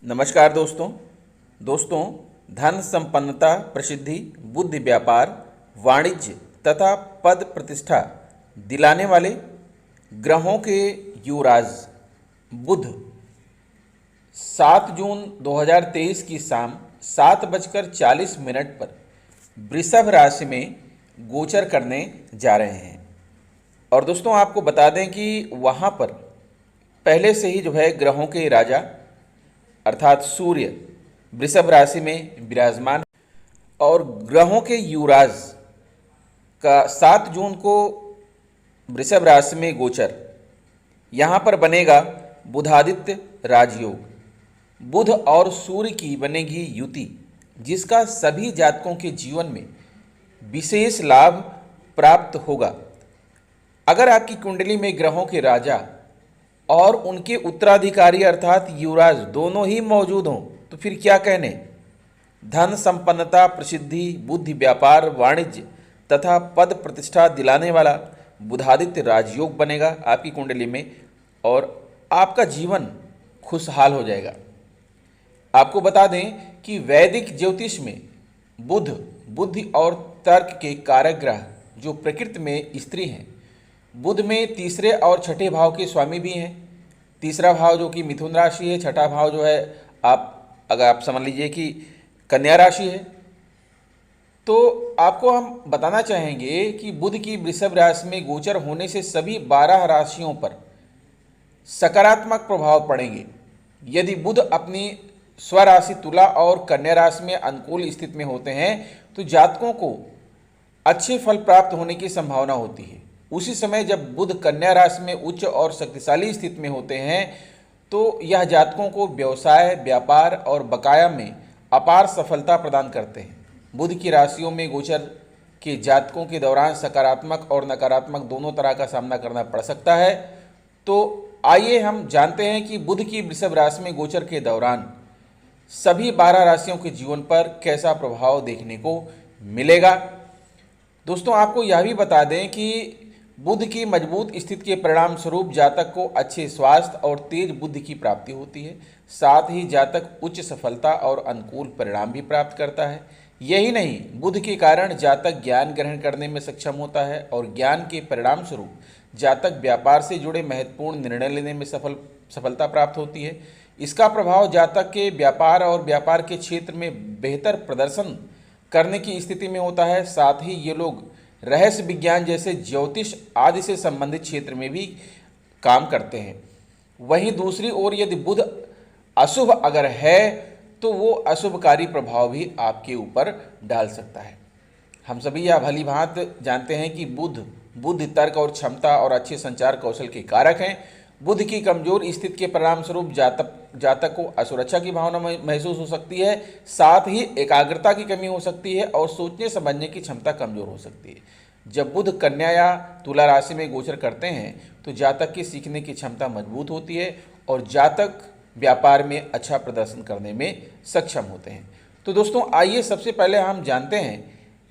नमस्कार दोस्तों धन संपन्नता, प्रसिद्धि, बुद्धि, व्यापार, वाणिज्य तथा पद प्रतिष्ठा दिलाने वाले ग्रहों के युवराज बुध 7 जून 2023 की शाम 7:40 पर वृषभ राशि में गोचर करने जा रहे हैं। और दोस्तों आपको बता दें कि वहाँ पर पहले से ही जो है ग्रहों के राजा अर्थात सूर्य वृषभ राशि में विराजमान और ग्रहों के युवराज का 7 जून को वृषभ राशि में गोचर यहाँ पर बनेगा बुधादित्य राजयोग। बुध और सूर्य की बनेगी युति, जिसका सभी जातकों के जीवन में विशेष लाभ प्राप्त होगा। अगर आपकी कुंडली में ग्रहों के राजा और उनके उत्तराधिकारी अर्थात युवराज दोनों ही मौजूद हों तो फिर क्या कहने। धन संपन्नता, प्रसिद्धि, बुद्धि, व्यापार, वाणिज्य तथा पद प्रतिष्ठा दिलाने वाला बुधादित्य राजयोग बनेगा आपकी कुंडली में और आपका जीवन खुशहाल हो जाएगा। आपको बता दें कि वैदिक ज्योतिष में बुध बुद्धि और तर्क के कारक ग्रह जो प्रकृति में स्त्री हैं, बुध में तीसरे और छठे भाव के स्वामी भी हैं। तीसरा भाव जो कि मिथुन राशि है, छठा भाव जो है आप समझ लीजिए कि कन्या राशि है। तो आपको हम बताना चाहेंगे कि बुध की वृषभ राशि में गोचर होने से सभी 12 राशियों पर सकारात्मक प्रभाव पड़ेंगे। यदि बुध अपनी स्वराशि तुला और कन्या राशि में अनुकूल स्थिति में होते हैं तो जातकों को अच्छे फल प्राप्त होने की संभावना होती है। उसी समय जब बुध कन्या राशि में उच्च और शक्तिशाली स्थिति में होते हैं तो यह जातकों को व्यवसाय, व्यापार और बकाया में अपार सफलता प्रदान करते हैं। बुध की राशियों में गोचर के जातकों के दौरान सकारात्मक और नकारात्मक दोनों तरह का सामना करना पड़ सकता है। तो आइए हम जानते हैं कि बुध की वृषभ राशि में गोचर के दौरान सभी 12 राशियों के जीवन पर कैसा प्रभाव देखने को मिलेगा। दोस्तों आपको यह भी बता दें कि बुध की मजबूत स्थिति के परिणाम स्वरूप जातक को अच्छे स्वास्थ्य और तेज बुद्धि की प्राप्ति होती है। साथ ही जातक उच्च सफलता और अनुकूल परिणाम भी प्राप्त करता है। यही नहीं, बुध के कारण जातक ज्ञान ग्रहण करने में सक्षम होता है और ज्ञान के परिणाम स्वरूप जातक व्यापार से जुड़े महत्वपूर्ण निर्णय लेने में सफलता प्राप्त होती है। इसका प्रभाव जातक के व्यापार और व्यापार के क्षेत्र में बेहतर प्रदर्शन करने की स्थिति में होता है। साथ ही ये लोग रहस्य विज्ञान जैसे ज्योतिष आदि से संबंधित क्षेत्र में भी काम करते हैं। वहीं दूसरी ओर यदि बुध अशुभ अगर है तो वो अशुभकारी प्रभाव भी आपके ऊपर डाल सकता है। हम सभी यह भली भांति जानते हैं कि बुध बुद्धि, तर्क और क्षमता और अच्छे संचार कौशल के कारक हैं। बुध की कमजोर स्थिति के परिणाम स्वरूप जातक को असुरक्षा की भावना महसूस हो सकती है। साथ ही एकाग्रता की कमी हो सकती है और सोचने समझने की क्षमता कमजोर हो सकती है। जब बुध कन्या या तुला राशि में गोचर करते हैं तो जातक की सीखने की क्षमता मजबूत होती है और जातक व्यापार में अच्छा प्रदर्शन करने में सक्षम होते हैं। तो दोस्तों आइए सबसे पहले हम जानते हैं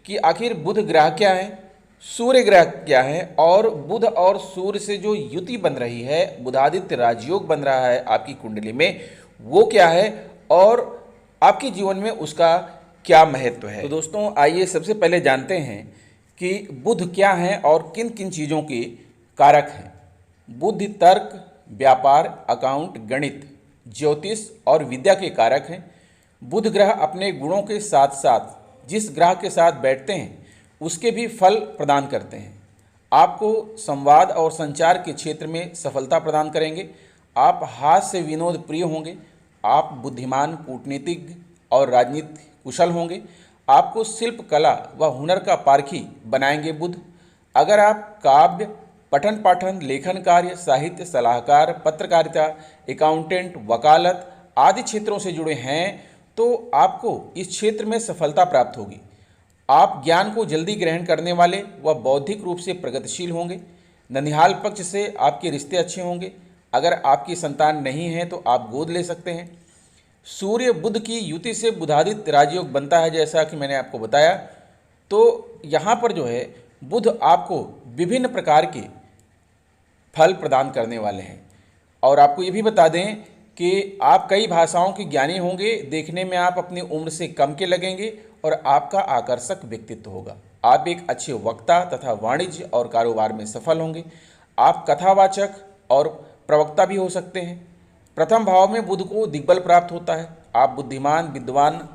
कि आखिर बुध ग्रह क्या है, सूर्य ग्रह क्या है और बुध और सूर्य से जो युति बन रही है, बुधादित्य राजयोग बन रहा है आपकी कुंडली में, वो क्या है और आपके जीवन में उसका क्या महत्व है। तो दोस्तों आइए सबसे पहले जानते हैं कि बुध क्या है और किन किन चीज़ों के कारक हैं। बुद्धि, तर्क, व्यापार, अकाउंट, गणित, ज्योतिष और विद्या के कारक हैं। बुध ग्रह अपने गुणों के साथ साथ जिस ग्रह के साथ बैठते हैं उसके भी फल प्रदान करते हैं। आपको संवाद और संचार के क्षेत्र में सफलता प्रदान करेंगे। आप हास्य विनोद प्रिय होंगे। आप बुद्धिमान, कूटनीतिज्ञ और राजनीति कुशल होंगे। आपको शिल्प कला व हुनर का पारखी बनाएंगे बुध। अगर आप काव्य, पठन पाठन, लेखन कार्य, साहित्य, सलाहकार, पत्रकारिता, अकाउंटेंट, वकालत आदि क्षेत्रों से जुड़े हैं तो आपको इस क्षेत्र में सफलता प्राप्त होगी। आप ज्ञान को जल्दी ग्रहण करने वाले व बौद्धिक रूप से प्रगतिशील होंगे। ननिहाल पक्ष से आपके रिश्ते अच्छे होंगे। अगर आपकी संतान नहीं है तो आप गोद ले सकते हैं। सूर्य बुध की युति से बुधादित्य राजयोग बनता है जैसा कि मैंने आपको बताया। तो यहाँ पर जो है बुध आपको विभिन्न प्रकार के फल प्रदान करने वाले हैं। और आपको ये भी बता दें कि आप कई भाषाओं के ज्ञानी होंगे, देखने में आप अपनी उम्र से कम के लगेंगे और आपका आकर्षक व्यक्तित्व होगा। आप एक अच्छे वक्ता तथा वाणिज्य और कारोबार में सफल होंगे। आप कथावाचक और प्रवक्ता भी हो सकते हैं। प्रथम भाव में बुध को दिग्बल प्राप्त होता है। आप बुद्धिमान, विद्वान,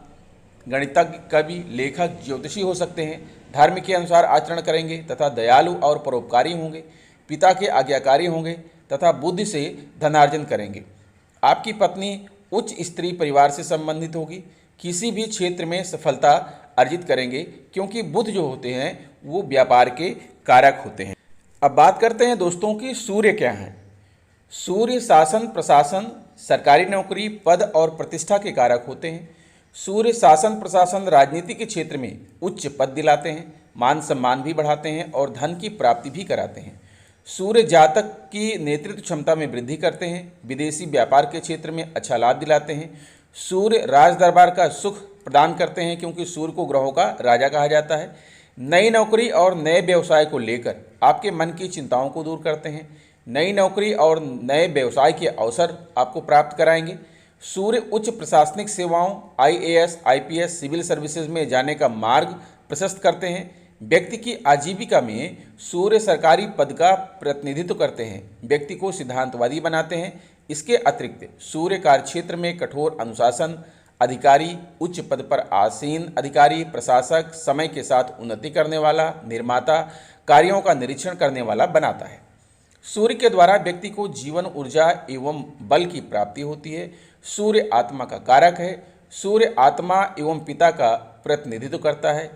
गणितज्ञ, कवि, लेखक, ज्योतिषी हो सकते हैं। धर्म के अनुसार आचरण करेंगे तथा दयालु और परोपकारी होंगे। पिता के आज्ञाकारी होंगे तथा बुद्धि से धनार्जन करेंगे। आपकी पत्नी उच्च स्त्री परिवार से संबंधित होगी। किसी भी क्षेत्र में सफलता अर्जित करेंगे क्योंकि बुध जो होते हैं वो व्यापार के कारक होते हैं। अब बात करते हैं दोस्तों कि सूर्य क्या है। सूर्य शासन, प्रशासन, सरकारी नौकरी, पद और प्रतिष्ठा के कारक होते हैं। सूर्य शासन, प्रशासन, राजनीति के क्षेत्र में उच्च पद दिलाते हैं, मान सम्मान भी बढ़ाते हैं और धन की प्राप्ति भी कराते हैं। सूर्य जातक की नेतृत्व क्षमता में वृद्धि करते हैं, विदेशी व्यापार के क्षेत्र में अच्छा लाभ दिलाते हैं। सूर्य राज दरबार का सुख प्रदान करते हैं क्योंकि सूर्य को ग्रहों का राजा कहा जाता है। नई नौकरी और नए व्यवसाय को लेकर आपके मन की चिंताओं को दूर करते हैं। नई नौकरी और नए व्यवसाय के अवसर आपको प्राप्त कराएंगे। सूर्य उच्च प्रशासनिक सेवाओं, आईएएस, आईपीएस, सिविल सर्विसेज में जाने का मार्ग प्रशस्त करते हैं। व्यक्ति की आजीविका में सूर्य सरकारी पद का प्रतिनिधित्व करते हैं, व्यक्ति को सिद्धांतवादी बनाते हैं। इसके अतिरिक्त सूर्य कार्यक्षेत्र में कठोर अनुशासन, अधिकारी, उच्च पद पर आसीन अधिकारी, प्रशासक, समय के साथ उन्नति करने वाला, निर्माता, कार्यों का निरीक्षण करने वाला बनाता है। सूर्य के द्वारा व्यक्ति को जीवन, ऊर्जा एवं बल की प्राप्ति होती है। सूर्य आत्मा का कारक है। सूर्य आत्मा एवं पिता का प्रतिनिधित्व करता है।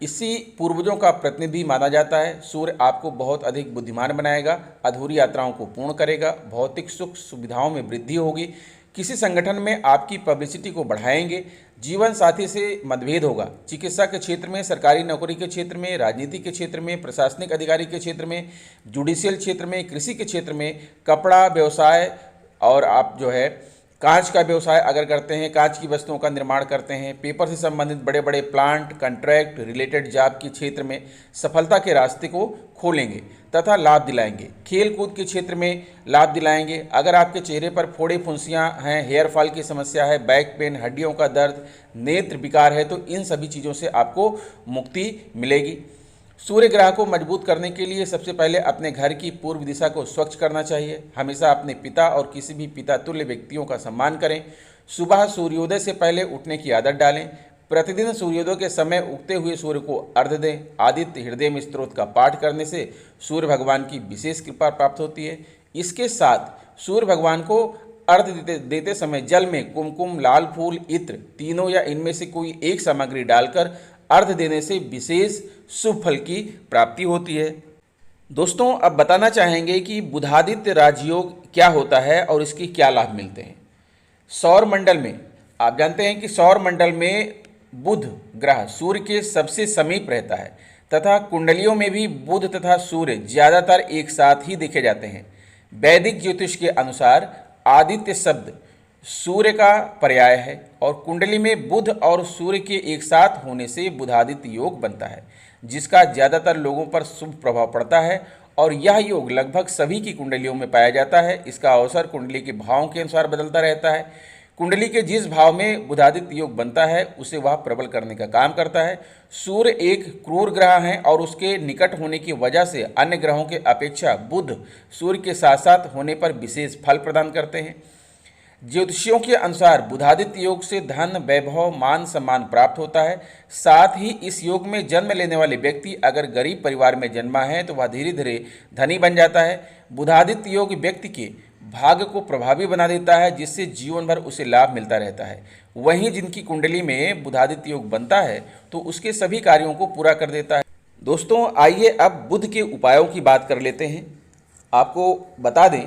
इसी पूर्वजों का प्रतिनिधि माना जाता है। सूर्य आपको बहुत अधिक बुद्धिमान बनाएगा, अधूरी यात्राओं को पूर्ण करेगा, भौतिक सुख सुविधाओं में वृद्धि होगी, किसी संगठन में आपकी पब्लिसिटी को बढ़ाएंगे, जीवन साथी से मतभेद होगा, चिकित्सा के क्षेत्र में, सरकारी नौकरी के क्षेत्र में, राजनीति के क्षेत्र में, प्रशासनिक अधिकारी के क्षेत्र में, जुडिशियल क्षेत्र में, कृषि के क्षेत्र में, कपड़ा व्यवसाय और आप जो है कांच का व्यवसाय अगर करते हैं, कांच की वस्तुओं का निर्माण करते हैं, पेपर से संबंधित बड़े बड़े प्लांट, कॉन्ट्रैक्ट रिलेटेड जॉब के क्षेत्र में सफलता के रास्ते को खोलेंगे तथा लाभ दिलाएंगे। खेल कूद के क्षेत्र में लाभ दिलाएंगे। अगर आपके चेहरे पर फोड़े फुंसियां हैं, हेयर फॉल की समस्या है, बैक पेन, हड्डियों का दर्द, नेत्र विकार है, तो इन सभी चीज़ों से आपको मुक्ति मिलेगी। सूर्य ग्रह को मजबूत करने के लिए सबसे पहले अपने घर की पूर्व दिशा को स्वच्छ करना चाहिए। हमेशा अपने पिता और किसी भी पिता तुल्य व्यक्तियों का सम्मान करें। सुबह सूर्योदय से पहले उठने की आदत डालें। प्रतिदिन सूर्योदय के समय उगते हुए सूर्य को अर्घ्य दें। आदित्य हृदय स्तोत्र का पाठ करने से सूर्य भगवान की विशेष कृपा प्राप्त होती है। इसके साथ सूर्य भगवान को अर्घ्य देते समय जल में कुमकुम, लाल फूल, इत्र तीनों या इनमें से कोई एक सामग्री डालकर अर्घ्य देने से विशेष शुभ फल की प्राप्ति होती है। दोस्तों, अब बताना चाहेंगे कि बुधादित्य राजयोग क्या होता है और इसके क्या लाभ मिलते हैं। सौर मंडल में आप जानते हैं कि सौर मंडल में बुध ग्रह सूर्य के सबसे समीप रहता है तथा कुंडलियों में भी बुध तथा सूर्य ज्यादातर एक साथ ही देखे जाते हैं। वैदिक ज्योतिष के अनुसार आदित्य शब्द सूर्य का पर्याय है और कुंडली में बुध और सूर्य के एक साथ होने से बुधादित्य योग बनता है, जिसका ज़्यादातर लोगों पर शुभ प्रभाव पड़ता है और यह योग लगभग सभी की कुंडलियों में पाया जाता है। इसका अवसर कुंडली के भावों के अनुसार बदलता रहता है। कुंडली के जिस भाव में बुधादित्य योग बनता है उसे वह प्रबल करने का काम करता है। सूर्य एक क्रूर ग्रह है और उसके निकट होने की वजह से अन्य ग्रहों के अपेक्षा बुध सूर्य के साथ साथ होने पर विशेष फल प्रदान करते हैं। ज्योतिषियों के अनुसार बुधादित्य योग से धन, वैभव, मान सम्मान प्राप्त होता है। साथ ही इस योग में जन्म लेने वाले व्यक्ति अगर गरीब परिवार में जन्मा है तो वह धीरे धीरे धनी बन जाता है। बुधादित्य योग व्यक्ति के भाग्य को प्रभावी बना देता है, जिससे जीवन भर उसे लाभ मिलता रहता है। वहीं जिनकी कुंडली में बुधादित्य योग बनता है तो उसके सभी कार्यों को पूरा कर देता है। दोस्तों, आइए अब बुध के उपायों की बात कर लेते हैं। आपको बता दें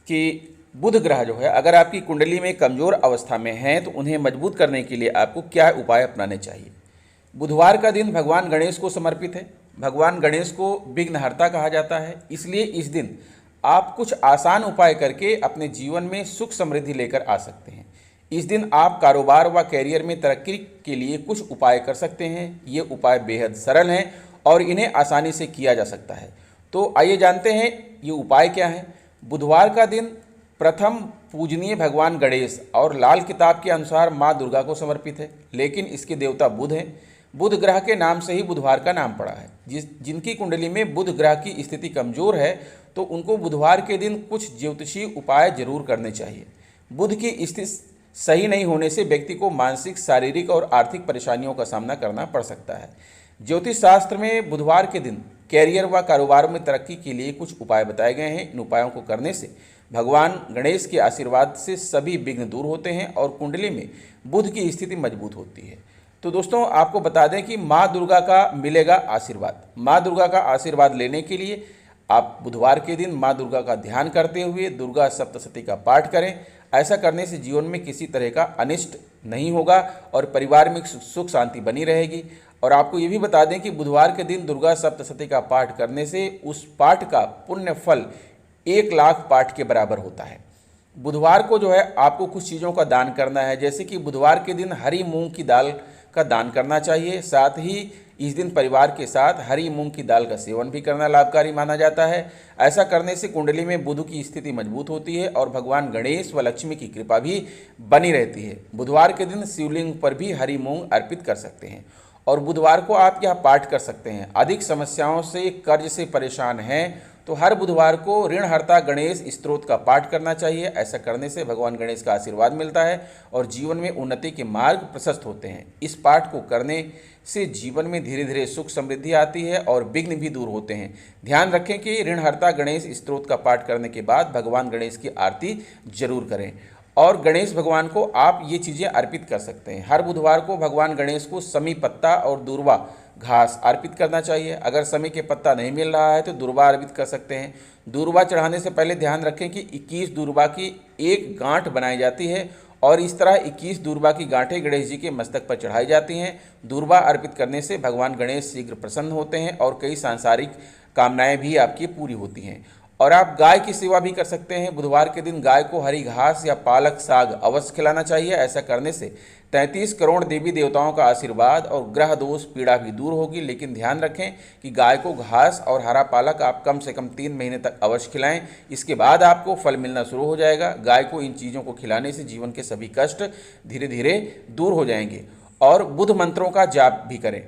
कि बुध ग्रह जो है अगर आपकी कुंडली में कमज़ोर अवस्था में हैं तो उन्हें मजबूत करने के लिए आपको क्या उपाय अपनाने चाहिए। बुधवार का दिन भगवान गणेश को समर्पित है। भगवान गणेश को विघ्नहर्ता कहा जाता है, इसलिए इस दिन आप कुछ आसान उपाय करके अपने जीवन में सुख समृद्धि लेकर आ सकते हैं। इस दिन आप कारोबार व कैरियर में तरक्की के लिए कुछ उपाय कर सकते हैं। ये उपाय बेहद सरल हैं और इन्हें आसानी से किया जा सकता है। तो आइए जानते हैं ये उपाय क्या हैं। बुधवार का दिन प्रथम पूजनीय भगवान गणेश और लाल किताब के अनुसार माँ दुर्गा को समर्पित है, लेकिन इसके देवता बुध हैं। बुध ग्रह के नाम से ही बुधवार का नाम पड़ा है। जिनकी कुंडली में बुध ग्रह की स्थिति कमजोर है तो उनको बुधवार के दिन कुछ ज्योतिषीय उपाय जरूर करने चाहिए। बुध की स्थिति सही नहीं होने से व्यक्ति को मानसिक, शारीरिक और आर्थिक परेशानियों का सामना करना पड़ सकता है। ज्योतिष शास्त्र में बुधवार के दिन कैरियर व कारोबार में तरक्की के लिए कुछ उपाय बताए गए हैं। इन उपायों को करने से भगवान गणेश के आशीर्वाद से सभी विघ्न दूर होते हैं और कुंडली में बुध की स्थिति मजबूत होती है। तो दोस्तों, आपको बता दें कि माँ दुर्गा का मिलेगा आशीर्वाद। माँ दुर्गा का आशीर्वाद लेने के लिए आप बुधवार के दिन माँ दुर्गा का ध्यान करते हुए दुर्गा सप्तशती का पाठ करें। ऐसा करने से जीवन में किसी तरह का अनिष्ट नहीं होगा और परिवार में सुख शांति बनी रहेगी। और आपको ये भी बता दें कि बुधवार के दिन दुर्गा सप्तशती का पाठ करने से उस पाठ का पुण्य फल 1,00,000 पाठ के बराबर होता है। बुधवार को जो है आपको कुछ चीज़ों का दान करना है, जैसे कि बुधवार के दिन हरी मूंग की दाल का दान करना चाहिए। साथ ही इस दिन परिवार के साथ हरी मूंग की दाल का सेवन भी करना लाभकारी माना जाता है। ऐसा करने से कुंडली में बुध की स्थिति मजबूत होती है और भगवान गणेश व लक्ष्मी की कृपा भी बनी रहती है। बुधवार के दिन शिवलिंग पर भी हरी मूंग अर्पित कर सकते हैं और बुधवार को आप यह पाठ कर सकते हैं। अधिक समस्याओं से, कर्ज से परेशान हैं तो हर बुधवार को ऋणहर्ता गणेश स्तोत्र का पाठ करना चाहिए। ऐसा करने से भगवान गणेश का आशीर्वाद मिलता है और जीवन में उन्नति के मार्ग प्रशस्त होते हैं। इस पाठ को करने से जीवन में धीरे धीरे सुख समृद्धि आती है और विघ्न भी दूर होते हैं। ध्यान रखें कि ऋणहर्ता गणेश स्तोत्र का पाठ करने के बाद भगवान गणेश की आरती जरूर करें और गणेश भगवान को आप ये चीज़ें अर्पित कर सकते हैं। हर बुधवार को भगवान गणेश को समी पत्ता और दूर्वा घास अर्पित करना चाहिए। अगर समी के पत्ता नहीं मिल रहा है तो दूर्वा अर्पित कर सकते हैं। दूर्वा चढ़ाने से पहले ध्यान रखें कि 21 दूर्वा की एक गांठ बनाई जाती है और इस तरह 21 दूर्वा की गांठें गणेश जी के मस्तक पर चढ़ाई जाती हैं। दूर्वा अर्पित करने से भगवान गणेश शीघ्र प्रसन्न होते हैं और कई सांसारिक कामनाएं भी आपकी पूरी होती हैं। और आप गाय की सेवा भी कर सकते हैं। बुधवार के दिन गाय को हरी घास या पालक साग अवश्य खिलाना चाहिए। ऐसा करने से 33 करोड़ देवी देवताओं का आशीर्वाद और ग्रह दोष पीड़ा भी दूर होगी। लेकिन ध्यान रखें कि गाय को घास और हरा पालक आप कम से कम 3 महीने तक अवश्य खिलाएं। इसके बाद आपको फल मिलना शुरू हो जाएगा। गाय को इन चीज़ों को खिलाने से जीवन के सभी कष्ट धीरे धीरे दूर हो जाएंगे। और बुध मंत्रों का जाप भी करें।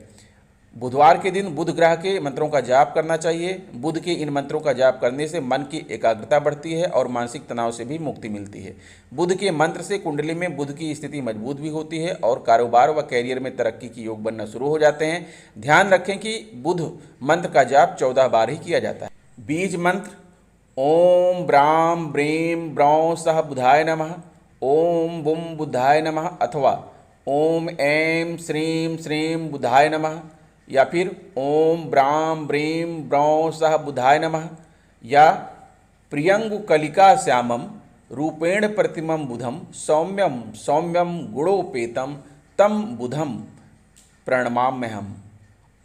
बुधवार के दिन बुध ग्रह के मंत्रों का जाप करना चाहिए। बुध के इन मंत्रों का जाप करने से मन की एकाग्रता बढ़ती है और मानसिक तनाव से भी मुक्ति मिलती है। बुध के मंत्र से कुंडली में बुध की स्थिति मजबूत भी होती है और कारोबार व कैरियर में तरक्की की योग बनना शुरू हो जाते हैं। ध्यान रखें कि बुध मंत्र का जाप 14 बार ही किया जाता है। बीज मंत्र ओम ब्राम ब्रीम ब्रौं सह बुधाय नमः, ओम बुम बुधाय नमः अथवा ओम ऐं श्रीं श्रीं बुधाय नमः या फिर ओम ब्राम ब्रीम ब्रौं सह बुधाय नमः या प्रियंगुकलिका श्यामम रूपेण प्रतिमं बुधम सौम्यम सौम्यम गुणोपेतम तम बुधम प्रणमाम्यहम्।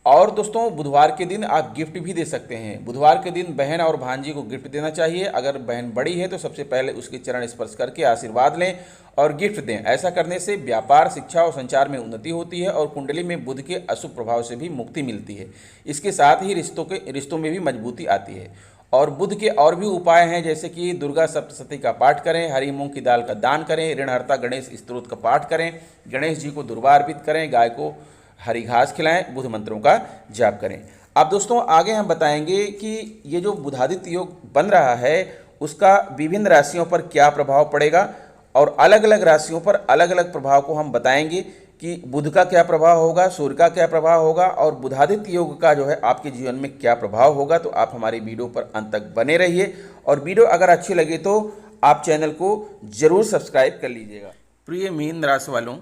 और दोस्तों, बुधवार के दिन आप गिफ्ट भी दे सकते हैं। बुधवार के दिन बहन और भांजी को गिफ्ट देना चाहिए। अगर बहन बड़ी है तो सबसे पहले उसके चरण स्पर्श करके आशीर्वाद लें और गिफ्ट दें। ऐसा करने से व्यापार, शिक्षा और संचार में उन्नति होती है और कुंडली में बुध के अशुभ प्रभाव से भी मुक्ति मिलती है। इसके साथ ही रिश्तों में भी मजबूती आती है। और बुध के और भी उपाय हैं, जैसे कि दुर्गा सप्तशती का पाठ करें, हरी मूंग की दाल का दान करें, ऋणहर्ता गणेश स्तोत्र का पाठ करें, गणेश जी को दुर्वा अर्पित करें, गाय को हरी घास खिलाएं, बुध मंत्रों का जाप करें। अब दोस्तों, आगे हम बताएंगे कि ये जो बुधादित्य योग बन रहा है उसका विभिन्न राशियों पर क्या प्रभाव पड़ेगा और अलग अलग राशियों पर अलग अलग प्रभाव को हम बताएंगे कि बुध का क्या प्रभाव होगा, सूर्य का क्या प्रभाव होगा और बुधादित्य योग का जो है आपके जीवन में क्या प्रभाव होगा। तो आप हमारी वीडियो पर अंत तक बने रहिए और वीडियो अगर अच्छी लगे तो आप चैनल को जरूर सब्सक्राइब कर लीजिएगा। प्रिय मीन राशि वालों,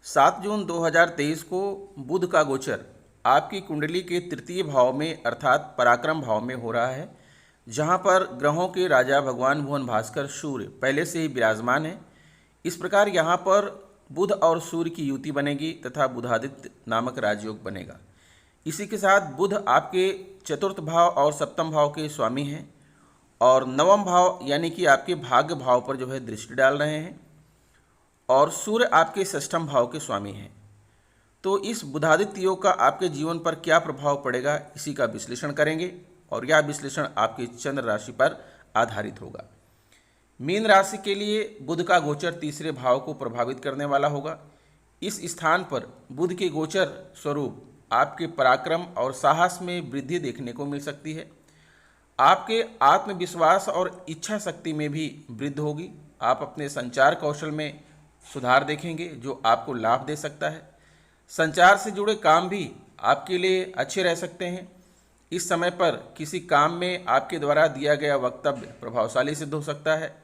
7 जून 2023 को बुध का गोचर आपकी कुंडली के तृतीय भाव में अर्थात पराक्रम भाव में हो रहा है, जहां पर ग्रहों के राजा भगवान भुवन भास्कर सूर्य पहले से ही विराजमान है। इस प्रकार यहां पर बुध और सूर्य की युति बनेगी तथा बुधादित्य नामक राजयोग बनेगा। इसी के साथ बुध आपके चतुर्थ भाव और सप्तम भाव के स्वामी हैं और नवम भाव यानी कि आपके भाग्य भाव पर जो है दृष्टि डाल रहे हैं और सूर्य आपके षष्ठम भाव के स्वामी हैं। तो इस बुधादित्य योग का आपके जीवन पर क्या प्रभाव पड़ेगा, इसी का विश्लेषण करेंगे और यह विश्लेषण आपकी चंद्र राशि पर आधारित होगा। मीन राशि के लिए बुध का गोचर तीसरे भाव को प्रभावित करने वाला होगा। इस स्थान पर बुध के गोचर स्वरूप आपके पराक्रम और साहस में वृद्धि देखने को मिल सकती है। आपके आत्मविश्वास और इच्छा शक्ति में भी वृद्धि होगी। आप अपने संचार कौशल में सुधार देखेंगे जो आपको लाभ दे सकता है। संचार से जुड़े काम भी आपके लिए अच्छे रह सकते हैं। इस समय पर किसी काम में आपके द्वारा दिया गया वक्तव्य प्रभावशाली सिद्ध हो सकता है।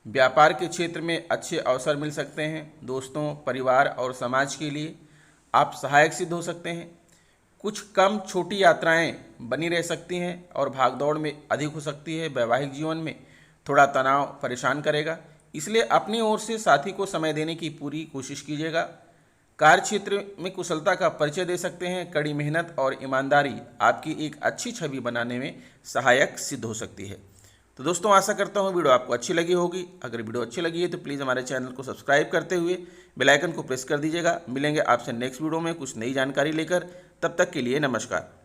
व्यापार के क्षेत्र में अच्छे अवसर मिल सकते हैं। दोस्तों, परिवार और समाज के लिए आप सहायक सिद्ध हो सकते हैं। कुछ कम छोटी यात्राएं बनी रह सकती हैं और भागदौड़ में अधिक हो सकती है। वैवाहिक जीवन में थोड़ा तनाव परेशान करेगा, इसलिए अपनी ओर से साथी को समय देने की पूरी कोशिश कीजिएगा। कार्य क्षेत्र में कुशलता का परिचय दे सकते हैं। कड़ी मेहनत और ईमानदारी आपकी एक अच्छी छवि बनाने में सहायक सिद्ध हो सकती है। तो दोस्तों, आशा करता हूँ वीडियो आपको अच्छी लगी होगी। अगर वीडियो अच्छी लगी है तो प्लीज़ हमारे चैनल को सब्सक्राइब करते हुए बेल आइकन को प्रेस कर दीजिएगा। मिलेंगे आपसे नेक्स्ट वीडियो में कुछ नई जानकारी लेकर। तब तक के लिए नमस्कार।